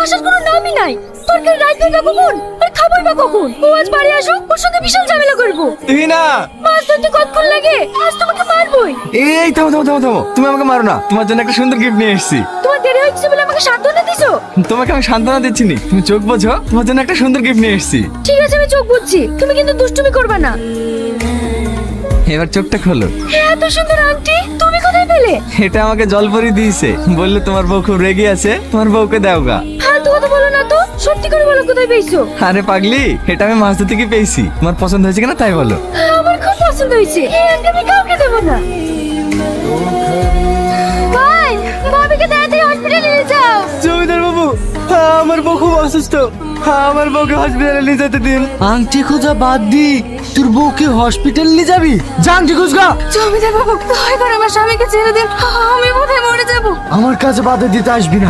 আসার কোনো নামই নাই। তরকারি রাইতে না কখন আর খাবার না কখন। ও আজ বাড়ি আসুক, ওর সঙ্গে বিশাল ঝামেলা করবো। তুই না মাছ ধরতে কতক্ষণ লাগে? আজ তোমাকে মারবই। এই থামো থামো থামো থামো, তুমি আমাকে মারো না। তোমার জন্য একটা সুন্দর গিফট নিয়ে এসেছি। তোমার দেরি হচ্ছে বলে আমাকে সান্ত্বনা দিছো? তোমাকে আমি সান্ত্বনা দিচ্ছি নি, তুমি চোখ বোঝো। তোমার জন্য একটা সুন্দর গিফট নিয়ে এসেছি। ঠিক আছে আমি চোখ বুঝছি, তুমি কিন্তু দুষ্টুমি করবে না। এবার চোখটা খোলো। এত সুন্দর আংটি তুমি কোথায় পেলে? এটা আমাকে জলপরি দিয়েছে, বললে তোমার বউ খুব রেগে আছে, তোমার বউকে দাও গা। ফালতু কথা বলো না তো, সত্যি করে বলো কোথায় পেয়েছো? আরে পাগলি, এটা আমি মাছ ধরতে গিয়ে পেয়েছি। তোমার পছন্দ হয়েছে কিনা তাই বলো। আমার খুব পছন্দ হয়েছে। এই আংটি আমি কাউকে দেবো না। ভাই, ভাবিকে তাড়াতাড়ি হসপিটালে নিয়ে যাও। জমিদার বাবু, আমার বউ খুব অসুস্থ, আমার বউকে হসপিটালে নিয়ে যেতে দিন। আংটি খোঁজা বাদ দি, তোর বউকে হসপিটাল নিয়ে যাবি? যা আংটি খুঁজগা। জমিদার বাবু, দয়া করে আমার স্বামীকে ছেড়ে দিন, আমি বোধহয় মরে যাবো। আমার কাছে বাধা দিতে আসবি না।